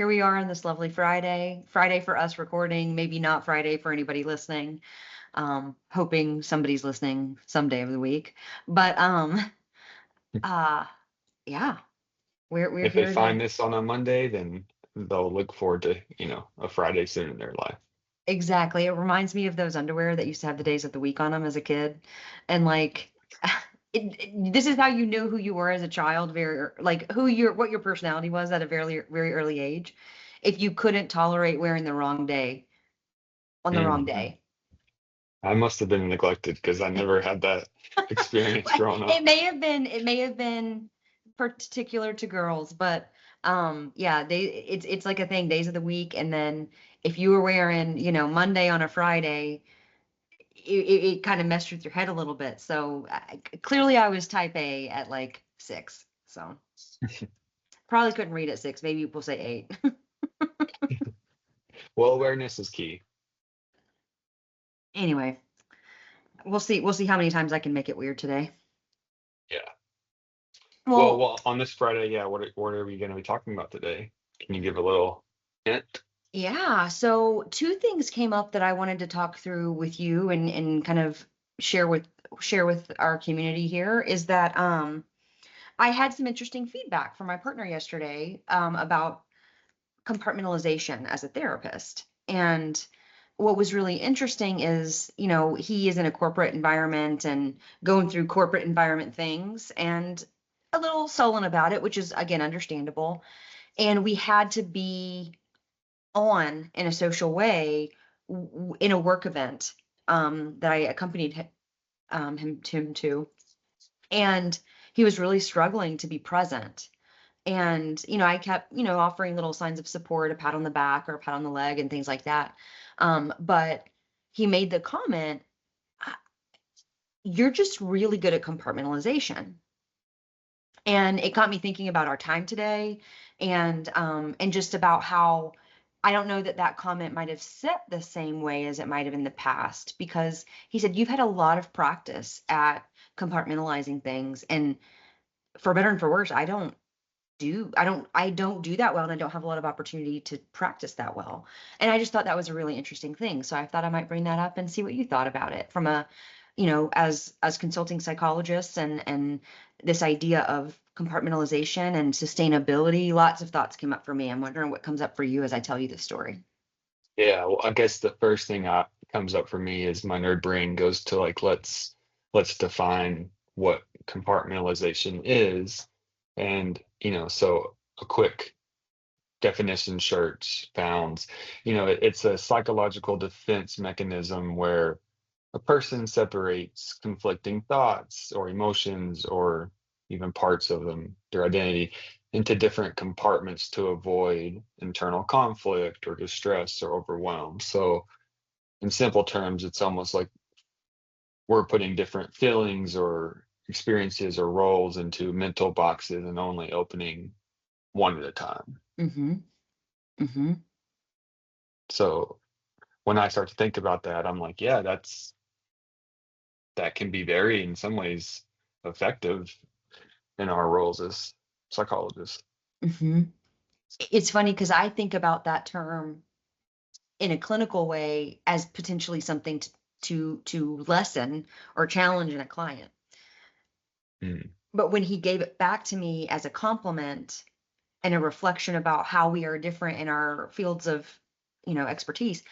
here we are on this lovely Friday. Friday for us recording, maybe not Friday for anybody listening. Hoping somebody's listening some day of the week. But uh yeah, we're If they here to find this on a Monday, then they'll look forward to, a Friday soon in their life. exactly. It reminds me of those underwear that used to have the days of the week on them as a kid. And like this is how you knew who you were as a child, like what your personality was at a very very early age. If you couldn't tolerate wearing the wrong day on the wrong Mhm. day. I must have been neglected because I never had that experience Well, growing it up. may have been particular to girls, but yeah, it's like a thing, days of the week, and then if you were wearing, Monday on a Friday, it kind of messed with your head a little bit. So clearly I was type A at like 6. So probably couldn't read at 6. Maybe we'll say 8. Well, awareness is key. Anyway, we'll see how many times I can make it weird today. Yeah. Well, Well, on this Friday, yeah, what are we going to be talking about today? Can you give a little hint? yeah, so two things came up that I wanted to talk through with you and kind of share with share with our community here is that I had some interesting feedback from my partner yesterday about compartmentalization as a therapist. And what was really interesting is, he is in a corporate environment and going through corporate environment things and a little sullen about it, which is again understandable. And we had to be on in a social way in a work event that I accompanied him to, and he was really struggling to be present. And I kept offering little signs of support, a pat on the back or a pat on the leg and things like that. But he made the comment, "Ah, you're just really good at compartmentalization." And it got me thinking about our time today and just about how I don't know that that comment might have set the same way as it might have in the past, because he said you've had a lot of practice at compartmentalizing things, and for better and for worse, I don't do that well, and I don't have a lot of opportunity to practice that well. And I just thought that was a really interesting thing. So I thought I might bring that up and see what you thought about it from a, as consulting psychologists and this idea of compartmentalization and sustainability. Lots of thoughts came up for me. I'm wondering what comes up for you as I tell you this story. Yeah, well, I guess the first thing that comes up for me is my nerd brain goes to like let's define what compartmentalization is. And, so a quick definition search found, it's a psychological defense mechanism where a person separates conflicting thoughts or emotions or even parts of them, their identity, into different compartments to avoid internal conflict or distress or overwhelm. So, in simple terms, it's almost like we're putting different feelings or experiences or roles into mental boxes and only opening one at a time. Mm-hmm. Mm-hmm. So, when I start to think about that, I'm like, yeah, that can be very, in some ways, effective in our roles as psychologists. Mm-hmm. It's funny because I think about that term in a clinical way as potentially something to lessen or challenge in a client. Mm, But when he gave it back to me as a compliment and a reflection about how we are different in our fields of, expertise,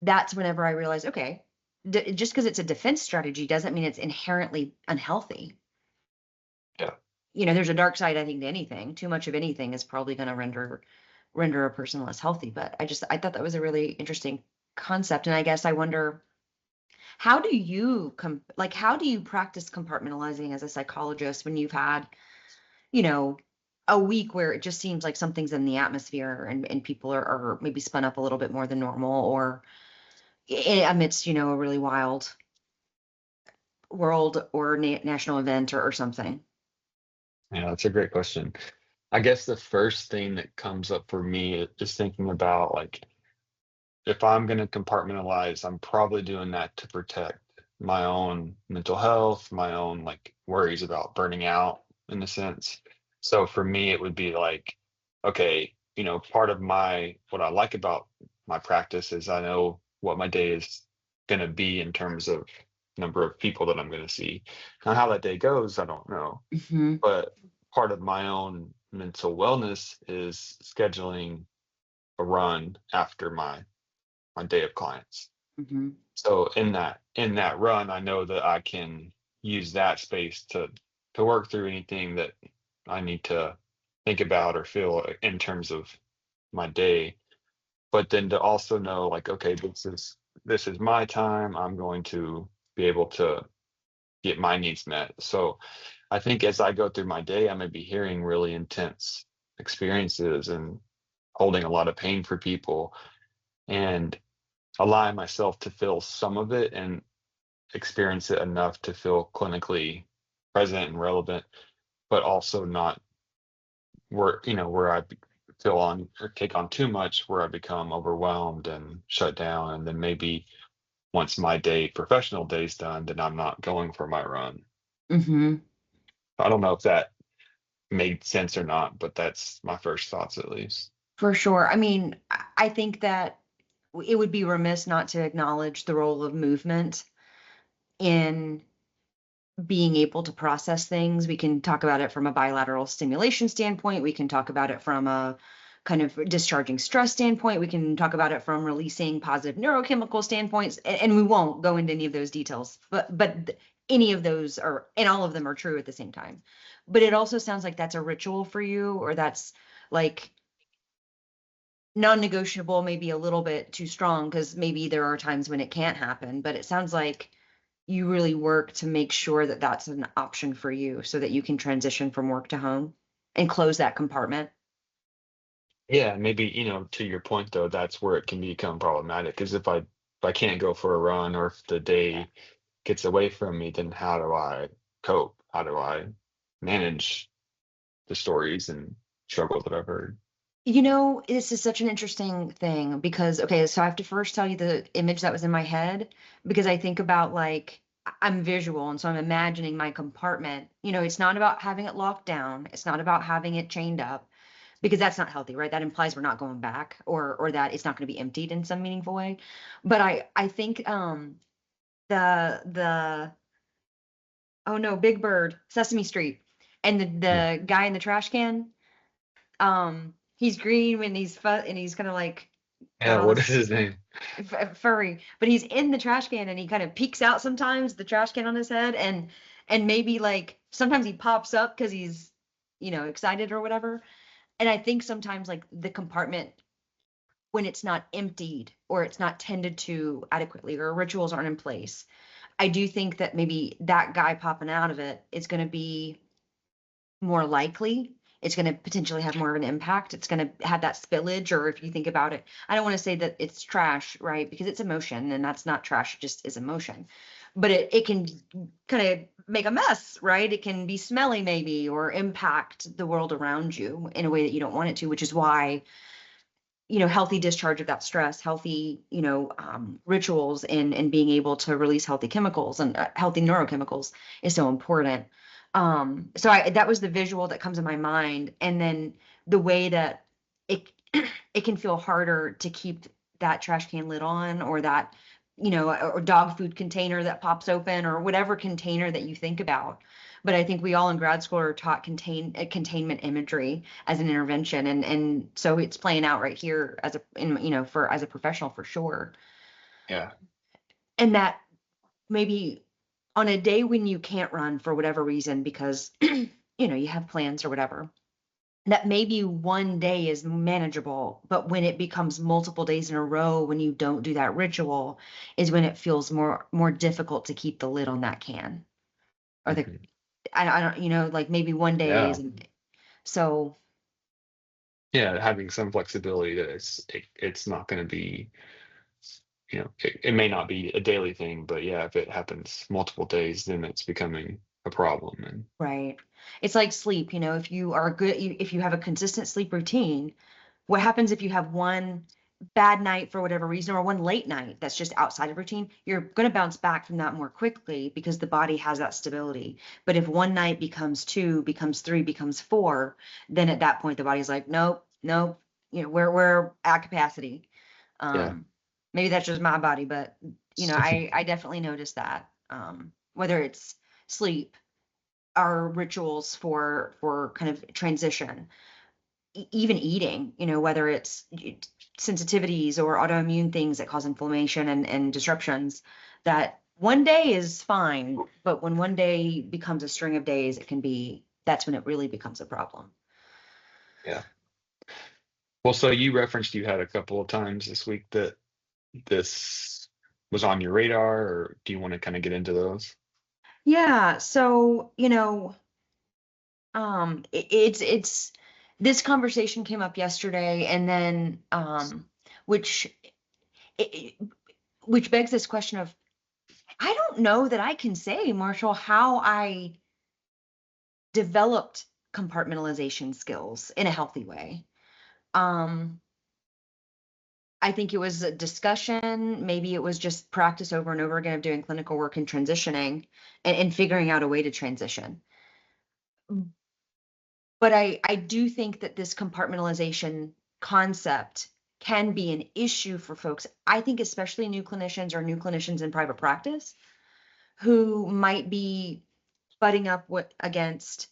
that's whenever I realized, okay, just because it's a defense strategy doesn't mean it's inherently unhealthy. yeah, There's a dark side, I think, to anything. Too much of anything is probably going to render a person less healthy. But I thought that was a really interesting concept, and I guess I wonder, how do you how do you practice compartmentalizing as a psychologist when you've had, you know, a week where it just seems like something's in the atmosphere and people are maybe spun up a little bit more than normal, or amidst, a really wild world or national event or something. yeah, that's a great question. I guess the first thing that comes up for me is just thinking about like if I'm going to compartmentalize, I'm probably doing that to protect my own mental health, my own like worries about burning out in a sense. So for me, it would be like, okay, part of what I like about my practice is I know what my day is going to be in terms of number of people that I'm going to see. Now, how that day goes, I don't know. Hmm. But part of my own mental wellness is scheduling a run after my day of clients. Hmm. So in that run, I know that I can use that space to work through anything that I need to think about or feel in terms of my day. But then to also know, like, okay, this is my time. I'm going to be able to get my needs met. So I think as I go through my day, I may be hearing really intense experiences and holding a lot of pain for people, and allowing myself to feel some of it and experience it enough to feel clinically present and relevant, but also not where feel on or take on too much, where I become overwhelmed and shut down. And then maybe once my professional day's done, then I'm not going for my run. Hmm. I don't know if that made sense or not, but that's my first thoughts at least. For sure. I mean, I think that it would be remiss not to acknowledge the role of movement in being able to process things. We can talk about it from a bilateral stimulation standpoint. We can talk about it from a kind of discharging stress standpoint. We can talk about it from releasing positive neurochemical standpoints, and we won't go into any of those details. But any of those are, and all of them are true at the same time. But it also sounds like that's a ritual for you, or that's like non-negotiable, maybe a little bit too strong, because maybe there are times when it can't happen. But it sounds like you really work to make sure that that's an option for you so that you can transition from work to home and close that compartment. Yeah, maybe, to your point though, that's where it can become problematic. Because if I can't go for a run, or if the day gets away from me, then how do I cope? How do I manage the stories and struggles that I've heard? This is such an interesting thing because, okay, so I have to first tell you the image that was in my head because I think about like, I'm visual. And so I'm imagining my compartment. It's not about having it locked down. It's not about having it chained up because that's not healthy, right? That implies we're not going back or that it's not going to be emptied in some meaningful way. But I think the oh no, Big Bird, Sesame Street, and Hmm. the guy in the trash can. He's green when and he's kind of like got Yeah, all what is this his name? furry, but he's in the trash can and he kind of peeks out sometimes, the trash can on his head, and maybe like sometimes he pops up because he's excited or whatever. And I think sometimes like the compartment when it's not emptied or it's not tended to adequately or rituals aren't in place, I do think that maybe that guy popping out of it is going to be more likely. It's going to potentially have more of an impact. It's going to have that spillage, or if you think about it, I don't want to say that it's trash, right? Because it's emotion and that's not trash, it just is emotion. But it can kind of make a mess, right? It can be smelly maybe or impact the world around you in a way that you don't want it to, which is why healthy discharge of that stress, healthy rituals and being able to release healthy chemicals and healthy neurochemicals is so important. So that was the visual that comes in my mind, and then the way that it it can feel harder to keep that trash can lid on, or that or dog food container that pops open, or whatever container that you think about. But I think we all in grad school are taught containment imagery as an intervention, and so it's playing out right here as for as a professional for sure. Yeah. And that maybe on a day when you can't run for whatever reason because you have plans or whatever, that maybe one day is manageable, but when it becomes multiple days in a row when you don't do that ritual is when it feels more difficult to keep the lid on that can, or the Mhm. I don't like maybe one day Yeah. isn't so. Yeah, having some flexibility that it's not going to be, it may not be a daily thing, but yeah, if it happens multiple days, then it's becoming a problem. And Right. It's like sleep, if you are good, if you have a consistent sleep routine, what happens if you have one bad night for whatever reason or one late night that's just outside of routine? You're going to bounce back from that more quickly because the body has that stability. But if one night becomes two, becomes three, becomes four, then at that point the body's like, nope, nope. we're at capacity. Yeah. Maybe that's just my body, but I definitely noticed that. Whether it's sleep, our rituals for kind of transition, even eating, whether it's sensitivities or autoimmune things that cause inflammation and disruptions, that one day is fine, but when one day becomes a string of days, that's when it really becomes a problem. Yeah. Well, so you referenced you had a couple of times this week that this was on your radar, or do you want to kind of get into those? Yeah. So, it's this conversation came up yesterday, and then, which, it, which begs this question of, I don't know that I can say, Marshall, how I developed compartmentalization skills in a healthy way. Um, I think it was a discussion. Maybe it was just practice over and over again of doing clinical work and transitioning and figuring out a way to transition. But I do think that this compartmentalization concept can be an issue for folks. I think especially new clinicians or new clinicians in private practice who might be butting up against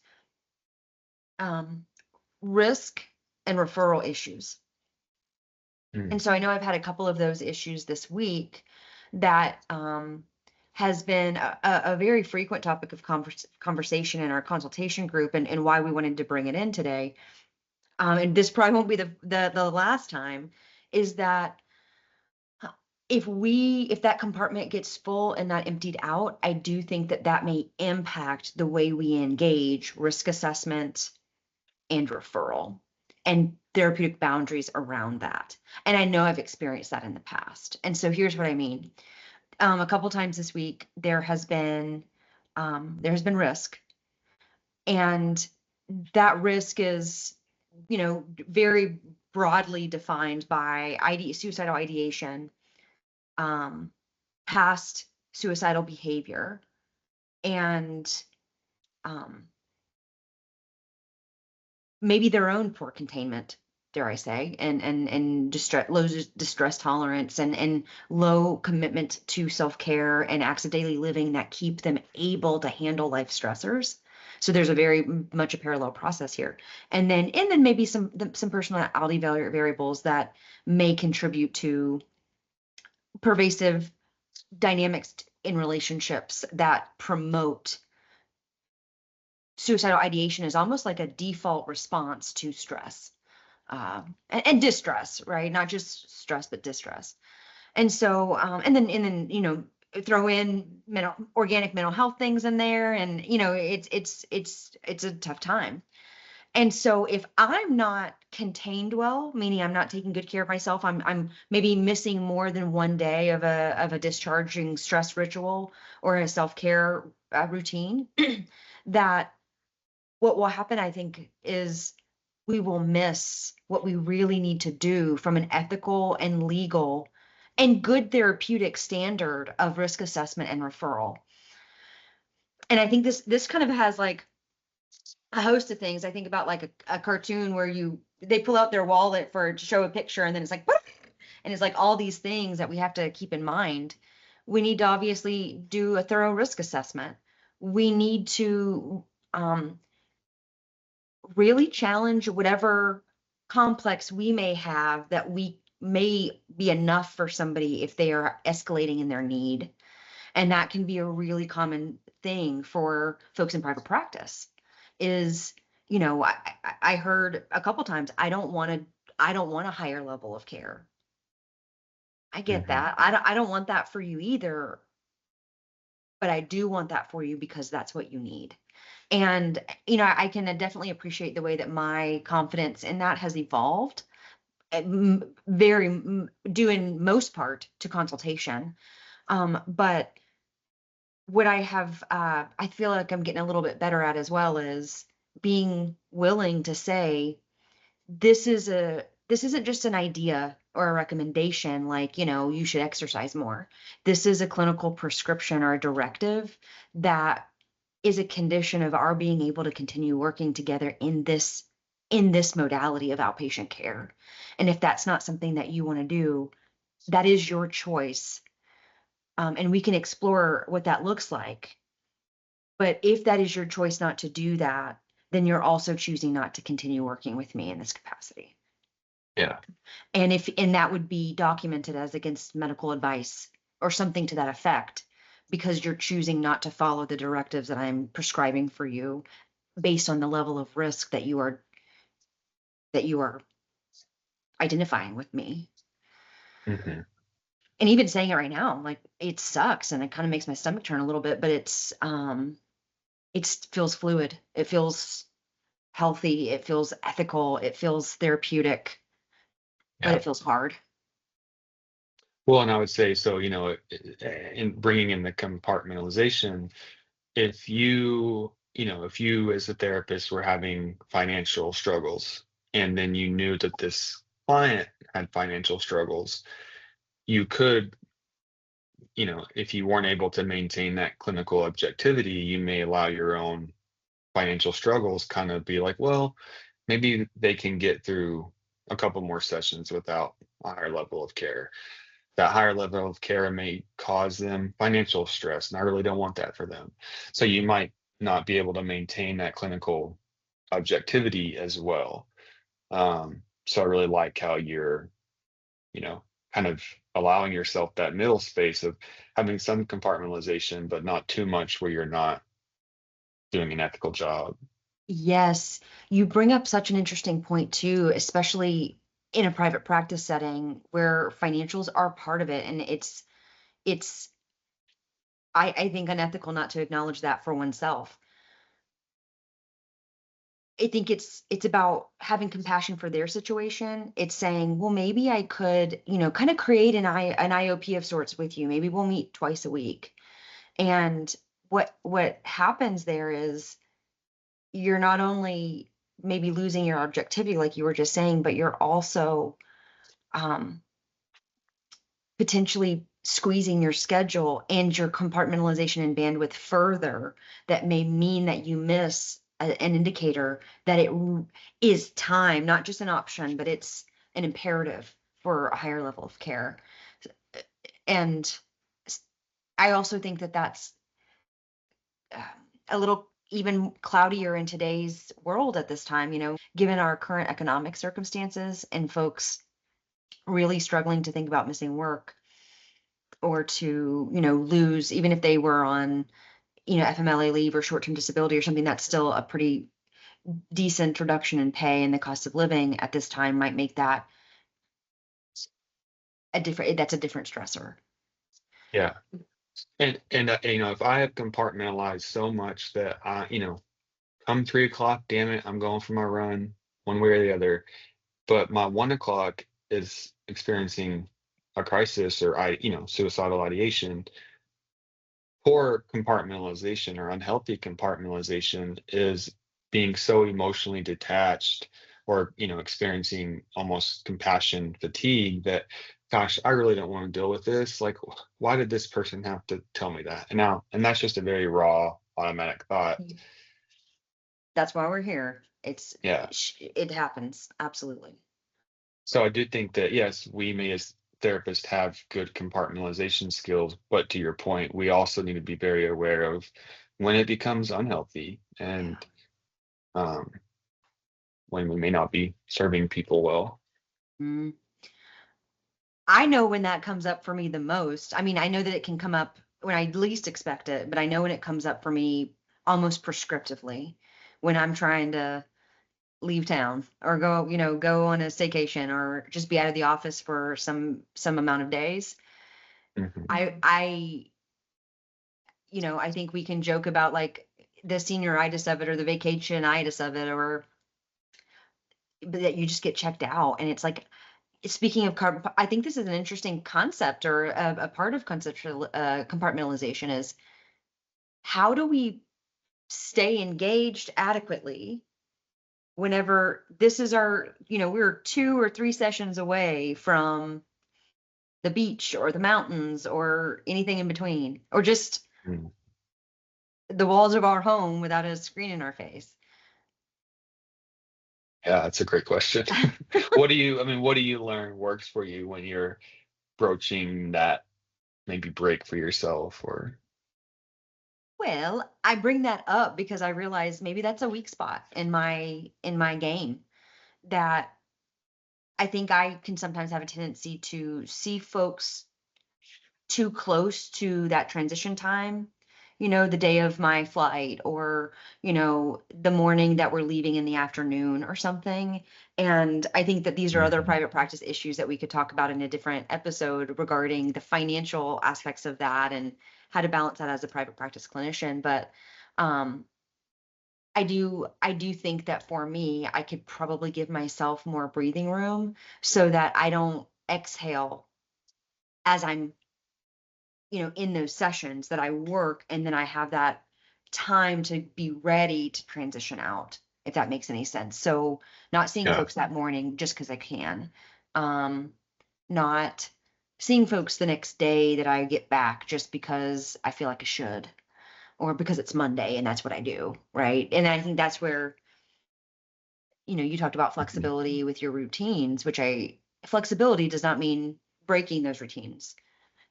risk and referral issues. Mm. And so I know I've had a couple of those issues this week that has been a very frequent topic of conversation in our consultation group, and why we wanted to bring it in today. And this probably won't be the last time, is that if that compartment gets full and not emptied out, I do think that may impact the way we engage risk assessment and referral and therapeutic boundaries around that. And I know I've experienced that in the past. And so here's what I mean. A couple times this week, there has been risk, and that risk is, very broadly defined by suicidal ideation, um, past suicidal behavior, and um, maybe their own poor containment, dare I say, and low distress tolerance, and low commitment to self-care and acts of daily living that keep them able to handle life stressors. So there's a very much a parallel process here. And then maybe some personality variables that may contribute to pervasive dynamics in relationships that promote suicidal ideation as almost like a default response to stress, and distress, right? Not just stress, but distress. And so, and then throw in organic mental health things in there, and it's a tough time. And so if I'm not contained well, meaning I'm not taking good care of myself, I'm maybe missing more than one day of a discharging stress ritual or a self-care routine, that what will happen, I think, is we will miss what we really need to do from an ethical and legal and good therapeutic standard of risk assessment and referral. And I think this kind of has like a host of things. I think about like a cartoon where they pull out their wallet to show a picture, and then it's like, and it's like all these things that we have to keep in mind. We need to obviously do a thorough risk assessment. We need to really challenge whatever complex we may have that we may be enough for somebody if they are escalating in their need. And that can be a really common thing for folks in private practice is, I heard a couple times, I don't want a higher level of care. I get Hmm. that. I don't want that for you either, but I do want that for you because that's what you need. And, I can definitely appreciate the way that my confidence in that has evolved, due in most part to consultation. But what I feel like I'm getting a little bit better at as well is being willing to say, this isn't just an idea or a recommendation, like, you should exercise more. This is a clinical prescription or a directive that is a condition of our being able to continue working together in this in this modality of outpatient care. And if that's not something that you want to do, that is your choice. And we can explore what that looks like. But if that is your choice not to do that, then you're also choosing not to continue working with me in this capacity. Yeah. And that would be documented as against medical advice or something to that effect, because you're choosing not to follow the directives that I'm prescribing for you based on the level of risk that you are identifying with me. Hmm. And even saying it right now, like, it sucks and it kind of makes my stomach turn a little bit, but it feels fluid. It feels healthy. It feels ethical. It feels therapeutic, but Yeah. it feels hard. Well, and I would say, so, in bringing in the compartmentalization, if you as a therapist were having financial struggles, and then you knew that this client had financial struggles, you could, if you weren't able to maintain that clinical objectivity, you may allow your own financial struggles kind of be like, well, maybe they can get through a couple more sessions without a higher level of care. That higher level of care may cause them financial stress, and I really don't want that for them. So you might not be able to maintain that clinical objectivity as well. So I really like how you're, you know, kind of allowing yourself that middle space of having some compartmentalization, but not too much where you're not doing an ethical job. Yes, you bring up such an interesting point too, especially in a private practice setting where financials are part of it. And it's I think unethical not to acknowledge that for oneself. I think it's about having compassion for their situation. It's saying, well, maybe I could, kind of create an IOP of sorts with you. Maybe we'll meet twice a week. And what happens there is you're not only maybe losing your objectivity, like you were just saying, but you're also um, potentially squeezing your schedule and your compartmentalization and bandwidth further. That may mean that you miss an indicator that is time, not just an option, but it's an imperative for a higher level of care. And I also think that that's uh, a little even cloudier in today's world at this time, given our current economic circumstances and folks really struggling to think about missing work or to, lose, even if they were on, FMLA leave or short-term disability or something. That's still a pretty decent reduction in pay, and the cost of living at this time might make that that's a different stressor. Yeah. And if I have compartmentalized so much that come 3 o'clock, damn it, I'm going for my run one way or the other. But my 1 o'clock is experiencing a crisis, or suicidal ideation. Poor compartmentalization or unhealthy compartmentalization is being so emotionally detached, or experiencing almost compassion fatigue, that, gosh, I really don't want to deal with this. Like, why did this person have to tell me that? And that's just a very raw automatic thought. That's why we're here. Yeah. It happens. Absolutely. So I do think that, yes, we may as therapists have good compartmentalization skills, but to your point, we also need to be very aware of when it becomes unhealthy, Yeah. and um, when we may not be serving people well. Mm. I know when that comes up for me the most. I mean, I know that it can come up when I least expect it, but I know when it comes up for me almost prescriptively when I'm trying to leave town or go on a staycation or just be out of the office for some amount of days. Mhm. I think we can joke about like the senioritis of it or the vacationitis of it, or but that you just get checked out. And it's like, speaking of I think this is an interesting concept, or a part of conceptual compartmentalization is, how do we stay engaged adequately whenever this is we're 2 or 3 sessions away from the beach or the mountains or anything in between, or just Mm. the walls of our home without a screen in our face. Yeah, that's a great question. I mean, what do you learn works for you when you're broaching that maybe break for yourself or Well, I bring that up because I realize maybe that's a weak spot in my game, that I think I can sometimes have a tendency to see folks too close to that transition time, the day of my flight, or, the morning that we're leaving in the afternoon or something. And I think that these are other Mhm. private practice issues that we could talk about in a different episode regarding the financial aspects of that and how to balance that as a private practice clinician. But um, I do think that for me, I could probably give myself more breathing room so that I don't exhale as I'm in those sessions, that I work and then I have that time to be ready to transition out, if that makes any sense. So not seeing Yeah. folks that morning just because I can. Um, Not seeing folks the next day that I get back just because I feel like I should, or because it's Monday and that's what I do, right? And I think that's where, you talked about Mhm. flexibility with your routines, which flexibility does not mean breaking those routines,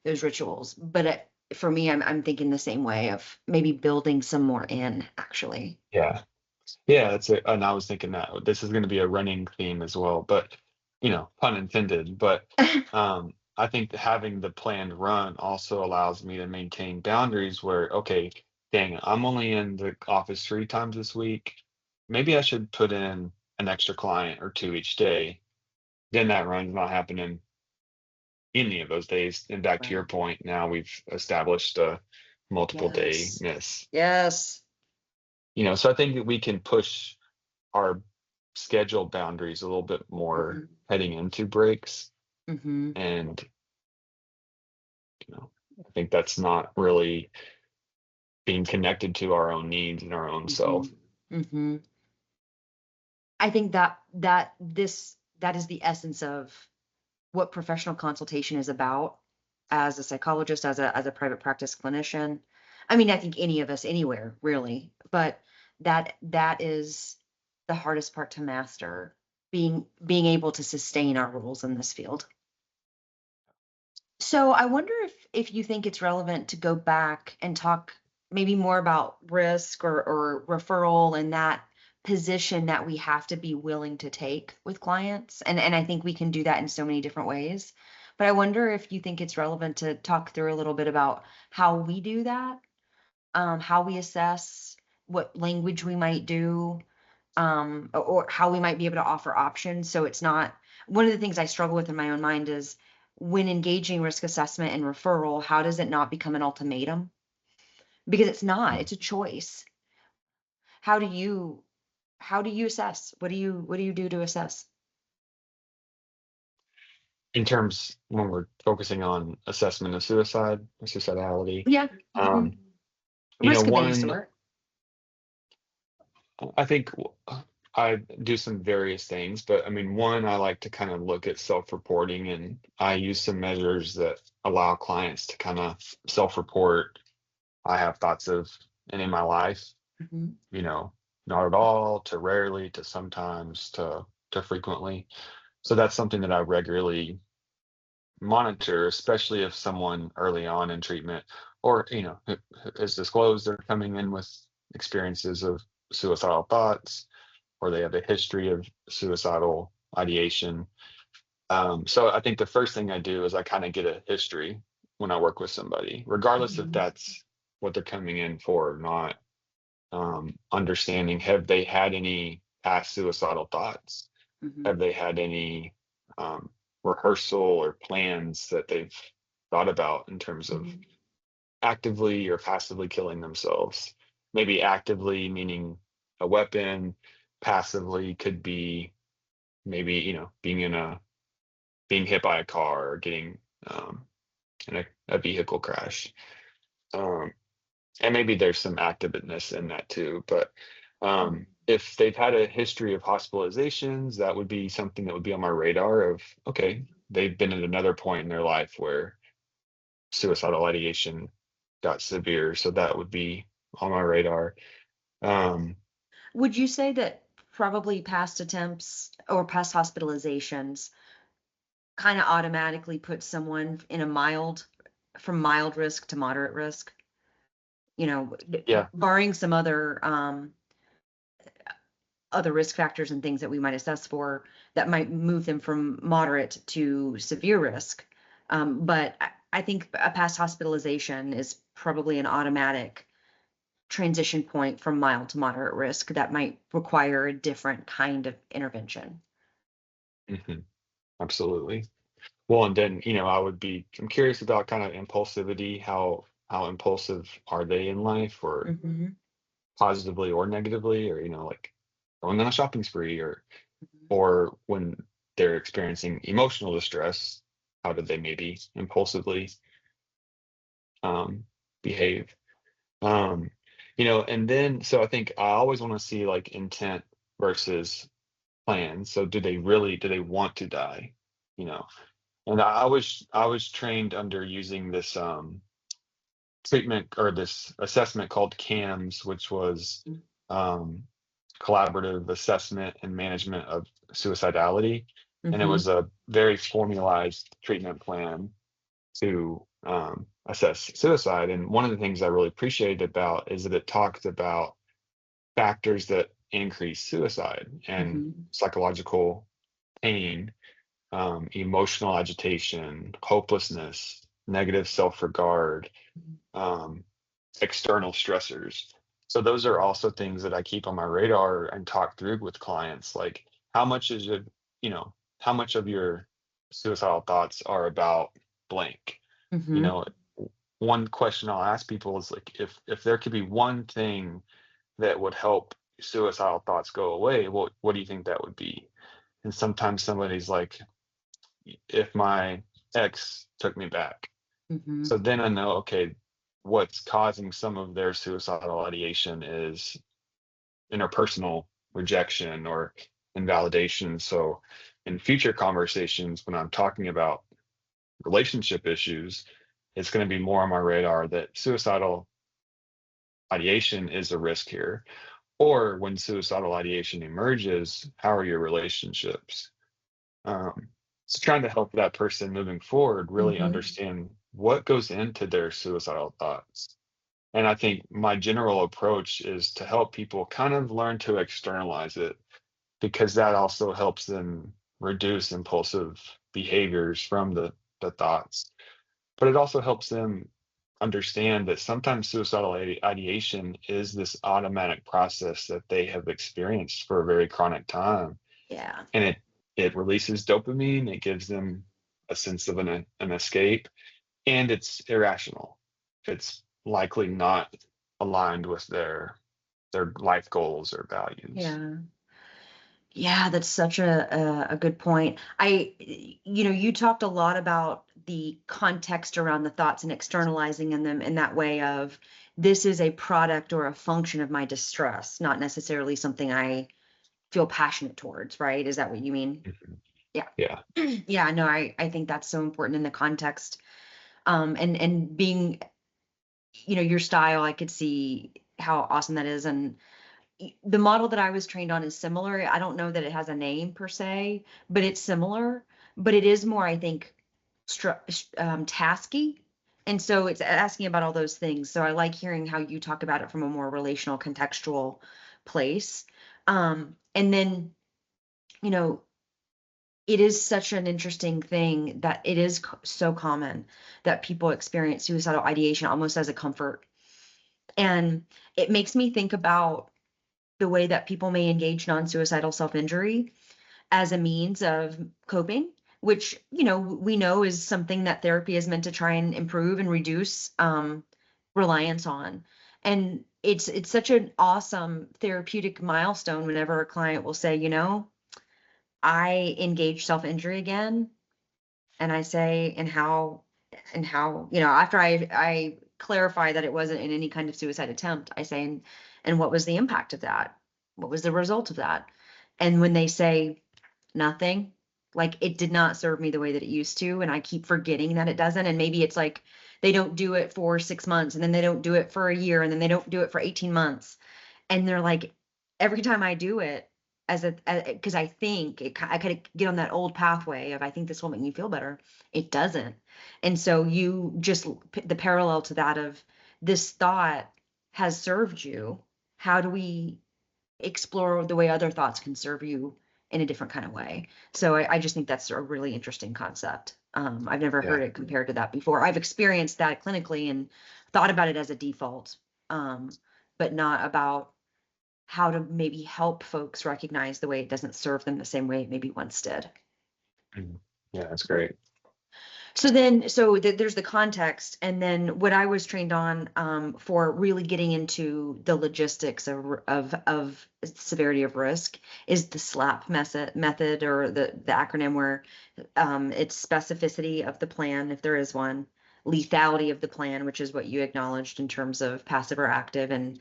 those rituals. But for me, I'm thinking the same way of maybe building some more in, actually. Yeah. Yeah, that's it. And I was thinking that this is going to be a running theme as well, but pun intended. But I think that having the planned run also allows me to maintain boundaries where, okay, dang, I'm only in the office 3 times this week. Maybe I should put in an extra client or two each day. Then that run's not happening any of those days. And back to your Right. point, now we've established a multiple day Yes. miss. Yes. So I think that we can push our schedule boundaries a little bit more Hmm. heading into breaks. Hmm. And, I think that's not really being connected to our own needs and our own Hmm. self. Hmm. I think that is the essence of what professional consultation is about, as a psychologist, as a private practice clinician. I mean, I think any of us anywhere really, but that is the hardest part to master, being able to sustain our roles in this field. So I wonder if you think it's relevant to go back and talk maybe more about risk, or referral, and that position that we have to be willing to take with clients. And I think we can do that in so many different ways. But I wonder if you think it's relevant to talk through a little bit about how we do that, how we assess, what language we might do, or how we might be able to offer options. So it's not, one of the things I struggle with in my own mind is, when engaging risk assessment and referral, how does it not become an ultimatum? Because it's not, Mm. it's a choice. How do you how do you assess? What do you do to assess? In terms when we're focusing on assessment of suicide or suicidality, Yeah. Hmm. um, Risk of any one, sort. I think I do some various things, but I mean, one, I like to kind of look at self-reporting, and I use some measures that allow clients to kind of self-report. I have thoughts of and in my life, Hmm. you know, not at all, to rarely, to sometimes, to frequently. So that's something that I regularly monitor, especially if someone early on in treatment or, has disclosed they're coming in with experiences of suicidal thoughts or they have a history of suicidal ideation. So I think the first thing I do is I kind of get a history when I work with somebody, regardless if Hmm. that's what they're coming in for or not. Understanding, have they had any past suicidal thoughts? Hmm. Have they had any um, rehearsal or plans that they've thought about in terms of Hmm. actively or passively killing themselves? Maybe actively meaning a weapon, passively could be maybe, being hit by a car or getting in a vehicle crash. Um, and maybe there's some activeness in that too. But if they've had a history of hospitalizations, that would be something that would be on my radar of, okay, they've been at another point in their life where suicidal ideation got severe. So that would be on my radar. Um, Would you say that probably past attempts or past hospitalizations kind of automatically puts someone in a from mild risk to moderate risk, Yeah. barring some other risk factors and things that we might assess for that might move them from moderate to severe risk. But I think a past hospitalization is probably an automatic transition point from mild to moderate risk that might require a different kind of intervention. Hmm. Absolutely. Well, and then, I'm curious about kind of impulsivity. How impulsive are they in life, or Mhm, positively or negatively, or, like going on a shopping spree, mhm, or when they're experiencing emotional distress, how do they maybe impulsively um, behave? Um, and then, so I think I always want to see like intent versus plan. So do they want to die? You know, and I was trained under using this treatment, or this assessment called CAMS, which was mhm, um, collaborative assessment and management of suicidality. And it mhm, was a very formalized treatment plan to assess suicide. And one of the things I really appreciated about is that it talked about factors that increase suicide and mhm, psychological pain, emotional agitation, hopelessness, negative self-regard, mhm, um, external stressors. So those are also things that I keep on my radar and talk through with clients. Like, how much is it, how much of your suicidal thoughts are about blank? You mhm. know, one question I'll ask people is like, if there could be one thing that would help suicidal thoughts go away, what do you think that would be? And sometimes somebody's like, if my ex took me back. Mhm. So then I know, okay, what's causing some of their suicidal ideation is interpersonal rejection or invalidation. So in future conversations, when I'm talking about relationship issues, it's going to be more on my radar that suicidal ideation is a risk here. Or when suicidal ideation emerges, how are your relationships? Um, so trying to help that person moving forward really Mhm. understand what goes into their suicidal thoughts. And I think my general approach is to help people kind of learn to externalize it, because that also helps them reduce impulsive behaviors from the thoughts. But it also helps them understand that sometimes suicidal ideation is this automatic process that they have experienced for a very chronic time, Yeah. and it releases dopamine. It gives them a sense of an escape, and it's irrational. It's likely not aligned with their life goals or values. Yeah. Yeah, that's such a good point. You talked a lot about the context around the thoughts and externalizing in them in that way of this is a product or a function of my distress, not necessarily something I feel passionate towards, right? Is that what you mean? Mhm. Yeah. Yeah. Yeah, no, I think that's so important in the context. And being, your style, I could see how awesome that is. And the model that I was trained on is similar. I don't know that it has a name per se, but it's similar. But it is more, I think, tasky. And so it's asking about all those things. So I like hearing how you talk about it from a more relational, contextual place. And then, you know, it is such an interesting thing that it is so common that people experience suicidal ideation almost as a comfort. And it makes me think about the way that people may engage non-suicidal self-injury as a means of coping, which, we know is something that therapy is meant to try and improve and reduce reliance on. And it's such an awesome therapeutic milestone whenever a client will say, I engage self-injury again. And I say, and how, after I clarify that it wasn't in any kind of suicide attempt, I say, and what was the impact of that? What was the result of that? And when they say nothing, like it did not serve me the way that it used to, and I keep forgetting that it doesn't, and maybe it's like they don't do it for 6 months, and then they don't do it for a year, and then they don't do it for 18 months. And they're like, every time I do it, as a, because I think I kind of get on that old pathway of I think this will make me feel better. It doesn't. And so you just the parallel to that of this thought has served you. How do we explore the way other thoughts can serve you in a different kind of way? So I just think that's a really interesting concept. I've never heard Yeah. it compared to that before. I've experienced that clinically and thought about it as a default, but not about how to maybe help folks recognize the way it doesn't serve them the same way it maybe once did. Mhm. Yeah, that's great. So then, there's the context, and then what I was trained on for really getting into the logistics of severity of risk is the SLAP method, or the acronym where it's specificity of the plan, if there is one, lethality of the plan, which is what you acknowledged in terms of passive or active, and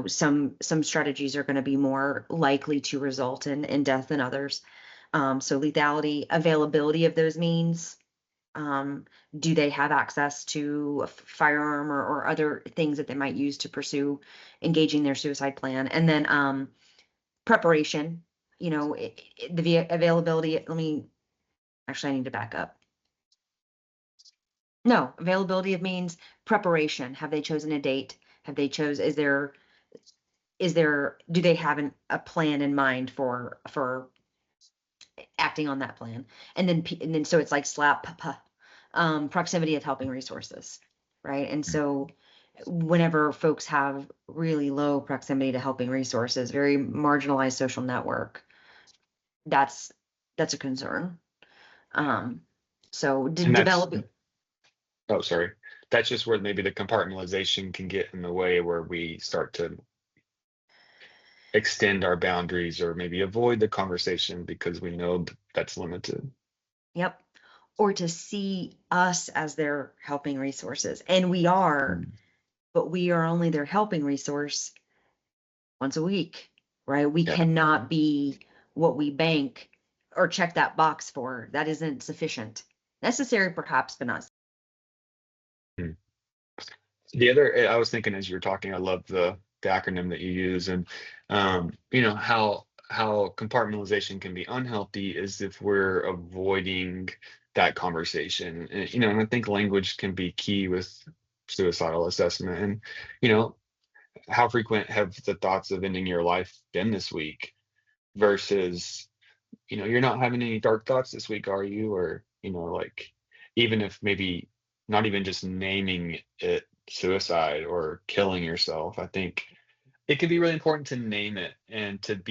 some strategies are going to be more likely to result in death than others. So lethality, availability of those means. Um, do they have access to a firearm or other things that they might use to pursue engaging their suicide plan? And then preparation, the availability. I need to back up. No, availability of means preparation. Have they chosen a date? Have they chose, do they have a plan in mind for acting on that plan? And then so it's like proximity of helping resources, right? And so whenever folks have really low proximity to helping resources, very marginalized social network, that's a concern. Um, so And that's, developing, oh, sorry. That's just where maybe the compartmentalization can get in the way, where we start to extend our boundaries or maybe avoid the conversation because we know that's limited. yep, or to see us as their helping resources, and we are, Mm. but we are only their helping resource once a week, right? We Yeah. cannot be what we bank or check that box for. That isn't sufficient. Necessary, perhaps, but not. Mm. The other, I was thinking as you were talking, I love the acronym that you use, and how compartmentalization can be unhealthy is if we're avoiding that conversation. And I think language can be key with suicidal assessment. And you know, how frequent have the thoughts of ending your life been this week versus, you're not having any dark thoughts this week, are you? Or, like, even if maybe not even just naming it suicide or killing yourself, I think it can be really important to name it and to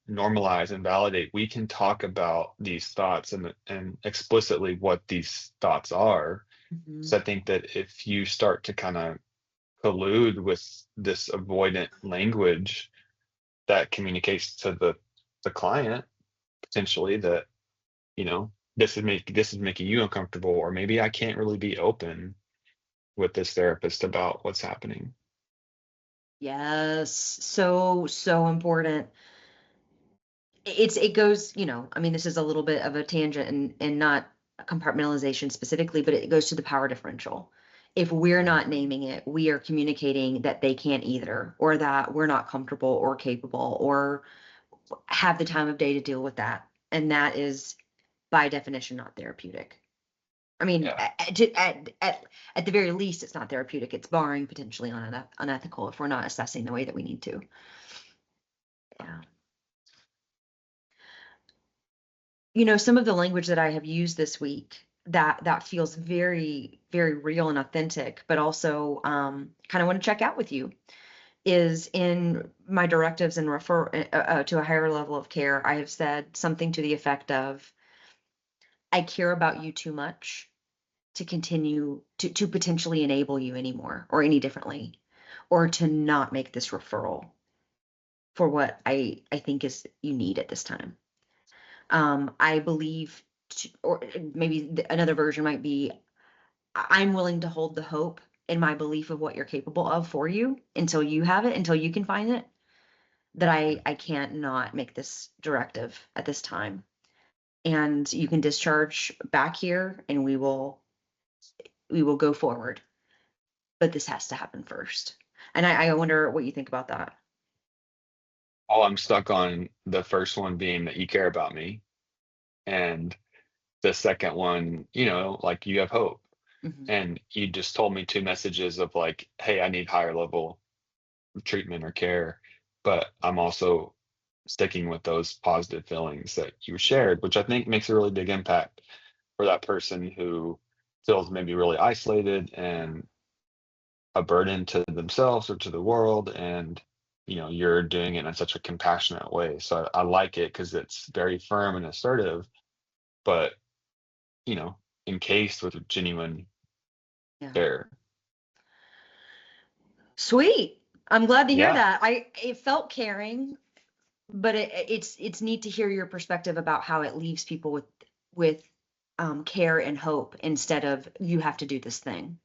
normalize and validate. We can talk about these thoughts and explicitly what these thoughts are. Mhm. So I think that if you start to kind of collude with this avoidant language that communicates to the client potentially that, this is making you uncomfortable, or maybe I can't really be open with this therapist about what's happening. Yes, so important. It goes, I mean, this is a little bit of a tangent and not compartmentalization specifically, but it goes to the power differential. If we're Mhm. not naming it, we are communicating that they can't either, or that we're not comfortable or capable or have the time of day to deal with that. And that is by definition not therapeutic. I mean, Yeah. at the very least, it's not therapeutic. It's barring potentially unethical if we're not assessing the way that we need to. Yeah. Some of the language that I have used this week that feels very, very real and authentic, but also kind of want to check out with you is in my directives and refer to a higher level of care. I have said something to the effect of, I care about you too much to continue to potentially enable you anymore or any differently, or to not make this referral for what I think is you need at this time. I believe, or maybe another version might be, I'm willing to hold the hope in my belief of what you're capable of for you until you have it, until you can find it, that I can't not make this directive at this time. And you can discharge back here and we will go forward. But this has to happen first. And I wonder what you think about that. Oh, I'm stuck on the first one being that you care about me, and the second one, like you have hope. Mhm. And you just told me two messages of like, hey, I need higher level treatment or care, but I'm also sticking with those positive feelings that you shared, which I think makes a really big impact for that person who feels maybe really isolated Yeah. and a burden to themselves or to the world. And you're doing it in such a compassionate way. So I like it because it's very firm and assertive, but you know encased with genuine Yeah. care. Sweet. I'm glad to hear Yeah. that. It felt caring, but it's neat to hear your perspective about how it leaves people with care and hope instead of you have to do this thing.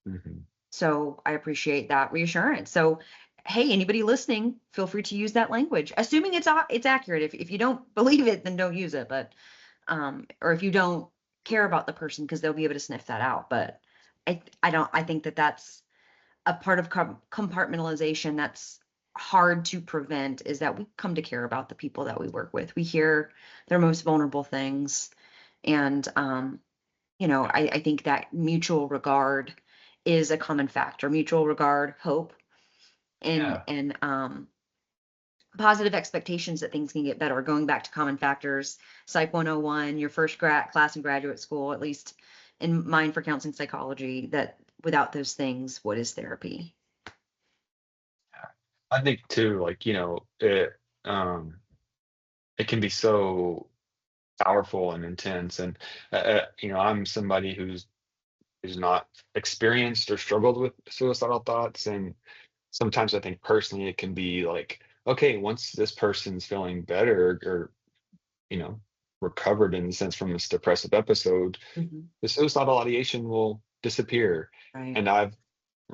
Hmm. So I appreciate that reassurance. So, hey, anybody listening, feel free to use that language, assuming it's accurate. If you don't believe it, then don't use it. But or if you don't care about the person, because they'll be able to sniff that out. But I don't. I think that that's a part of compartmentalization that's hard to prevent, is that we come to care about the people that we work with. We hear their most vulnerable things. And, I think that mutual regard is a common factor, mutual regard, hope, Yeah. and positive expectations that things can get better. Going back to common factors, Psych 101, your first class in graduate school, at least in mine for counseling psychology, that without those things, what is therapy? I think too, like, um it can be so powerful and intense. And I'm somebody who's not experienced or struggled with suicidal thoughts. And sometimes I think personally it can be like, okay, once this person's feeling better or you know recovered in the sense from this depressive episode, Mhm. the suicidal ideation will disappear. Right. And I've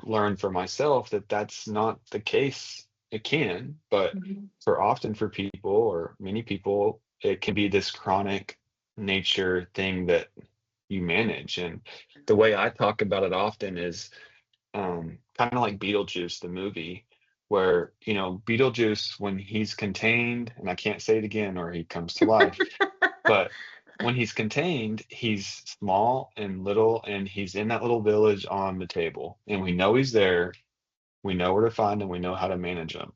learned for myself that that's not the case. It can, but Mhm. for people or many people, it can be this chronic nature thing that you manage. And the way I talk about it often is kind of like Beetlejuice, the movie, where, Beetlejuice, when he's contained, and I can't say it again or he comes to life, but when he's contained, he's small and little, and he's in that little village on the table. And we know he's there, we know where to find him, we know how to manage him.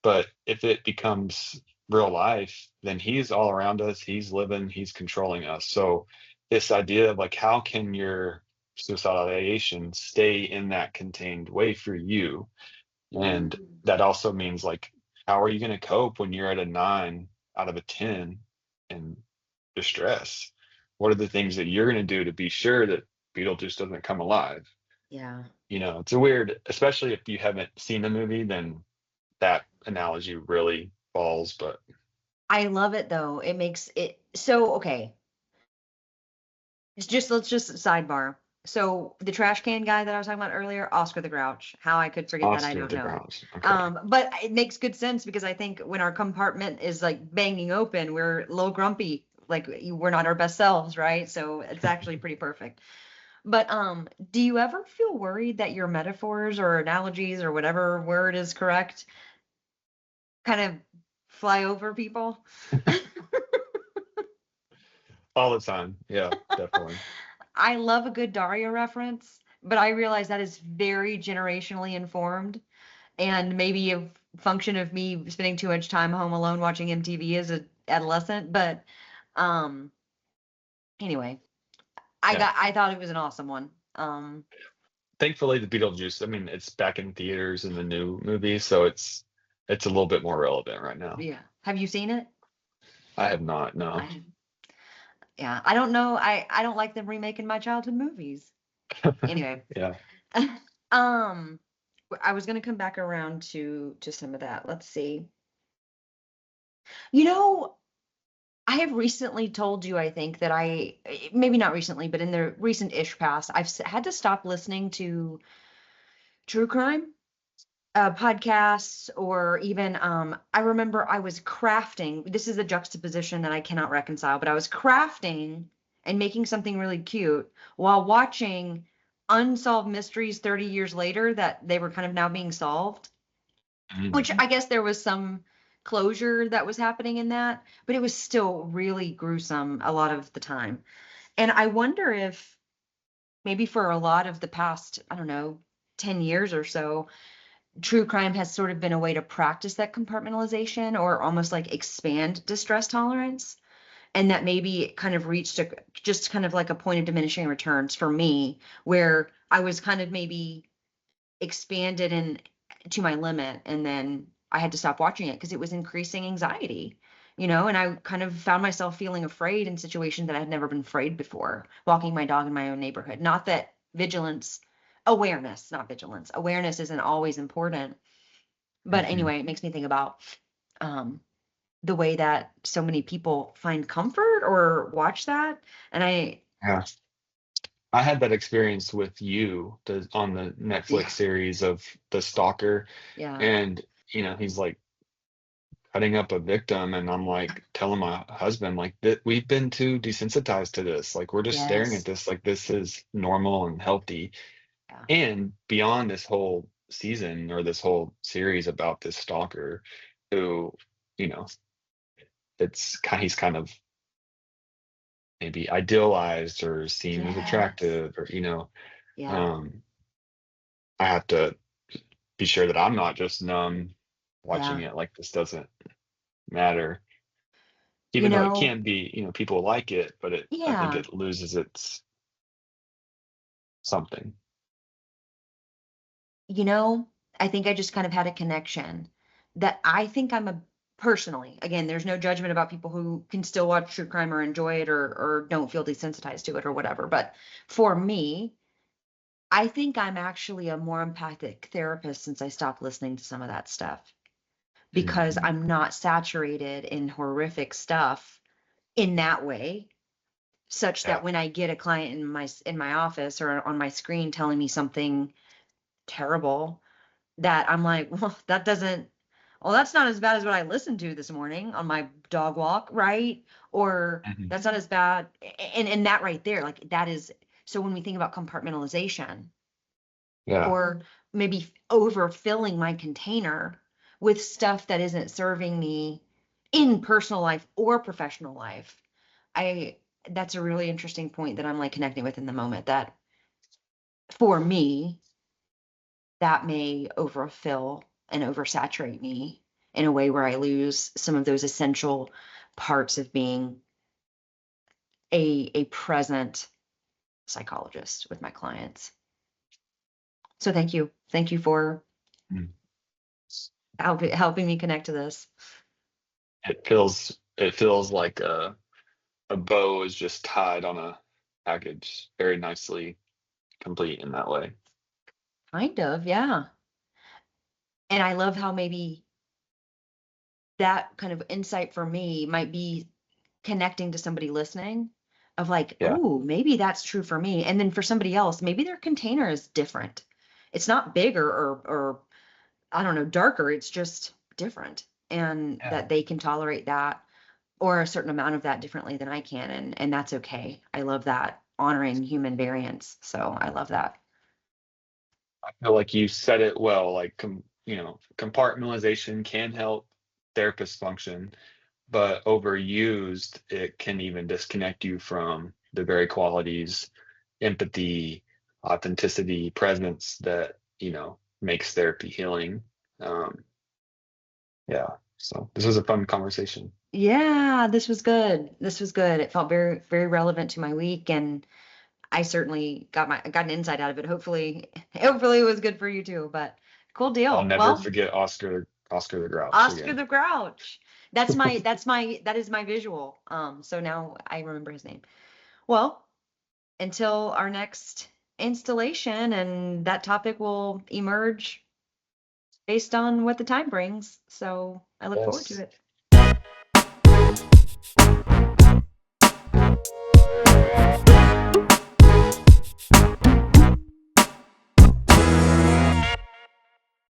But if it becomes real life, then he's all around us, he's living, he's controlling us. So this idea of like, how can your suicidal ideation stay in that contained way for you? And Mm. that also means like, how are you going to cope when you're at a 9 out of a 10 in distress? What are the things that you're going to do to be sure that Beetlejuice doesn't come alive? Yeah. It's a weird, especially if you haven't seen the movie, then that analogy really falls. But I love it though. It makes it so okay. Let's just sidebar. So the trash can guy that I was talking about earlier, Oscar the Grouch. How I could forget that, I Oscar don't the know. Grouch. Okay. But it makes good sense because I think when our compartment is like banging open, we're a little grumpy, like we're not our best selves, right? So it's actually pretty perfect. But do you ever feel worried that your metaphors or analogies or whatever word is correct kind of fly over people? All the time. Yeah, definitely. I love a good Daria reference, but I realize that is very generationally informed and maybe a function of me spending too much time home alone watching MTV as an adolescent. But um, anyway, Yeah. I thought it was an awesome one. Thankfully, the Beetlejuice, I mean, it's back in theaters in the new movie, so it's a little bit more relevant right now. Yeah. Have you seen it? I have not, no. I Yeah. I don't know. I don't like them remaking my childhood movies. Anyway, Yeah. um, I was gonna come back around to some of that. Let's see. You know, I have recently told you, I think, that maybe not recently, but in the recent-ish past, I've had to stop listening to true crime podcasts, or even, I remember I was crafting, this is a juxtaposition that I cannot reconcile, but I was crafting and making something really cute while watching unsolved mysteries 30 years later that they were kind of now being solved, which Mhm. I guess there was some closure that was happening in that, but it was still really gruesome a lot of the time. And I wonder if maybe for a lot of the past, I don't know, 10 years or so, true crime has sort of been a way to practice that compartmentalization or almost like expand distress tolerance. And that maybe it kind of reached just kind of like a point of diminishing returns for me, where I was kind of maybe expanded and to my limit, and then I had to stop watching it because it was increasing anxiety, and I kind of found myself feeling afraid in situations that I had never been afraid before, walking my dog in my own neighborhood. Not that not vigilance, awareness isn't always important. But Mhm. anyway, it makes me think about um, the way that so many people find comfort or watch that. And Yeah. I had that experience with you on the Netflix yeah, series of the stalker, yeah, and he's like cutting up a victim, and I'm like telling my husband like that we've been too desensitized to this. Like we're just staring at yes, this like this is normal and healthy. yeah, And beyond this whole season or this whole series about this stalker who, you know, he's kind of maybe idealized or seen as yes, attractive, or yeah, um I have to be sure that I'm not just numb watching yeah. it, like this doesn't matter. You Even though it know, can be, people like it, but I think yeah, it loses its something. you know, I think I just kind of had a connection that I think I'm a personally, again, there's no judgment about people who can still watch true crime or enjoy it or don't feel desensitized to it or whatever. But for me, I think I'm actually a more empathic therapist since I stopped listening to some of that stuff because Mhm. I'm not saturated in horrific stuff in that way, such Yeah. that when I get a client in my office or on my screen telling me something terrible, that I'm like, well, that's not as bad as what I listened to this morning on my dog walk, right? Or Mhm. that's not as bad. And that right there, like that is, so when we think about compartmentalization, Yeah. or maybe overfilling my container with stuff that isn't serving me in personal life or professional life. I That's a really interesting point that I'm like connecting with in the moment, that for me, that may overfill and oversaturate me in a way where I lose some of those essential parts of being a present psychologist with my clients. So thank you. Thank you for Mm. helping me connect to this. It feels like a bow is just tied on a package very nicely, complete in that way. Kind of, yeah. And I love how maybe that kind of insight for me might be connecting to somebody listening of like, Yeah. oh, maybe that's true for me. And then for somebody else, maybe their container is different. It's not bigger or I don't know, darker. It's just different. And Yeah. that they can tolerate that or a certain amount of that differently than I can. And that's okay. I love that, honoring human variance. So I love that. I feel like you said it well, like compartmentalization can help therapists function, but overused, it can even disconnect you from the very qualities, empathy, authenticity, presence that, makes therapy healing. Um, yeah. So this was a fun conversation. Yeah, this was good. This was good. It felt very, very relevant to my week, and I certainly got an insight out of it. Hopefully it was good for you too. But cool I'll deal. never Well, forget Oscar the Grouch Oscar again. the Grouch. That is my visual. So now I remember his name. Well, until our next installation, and that topic will emerge based on what the time brings. So I look forward to Yes. it.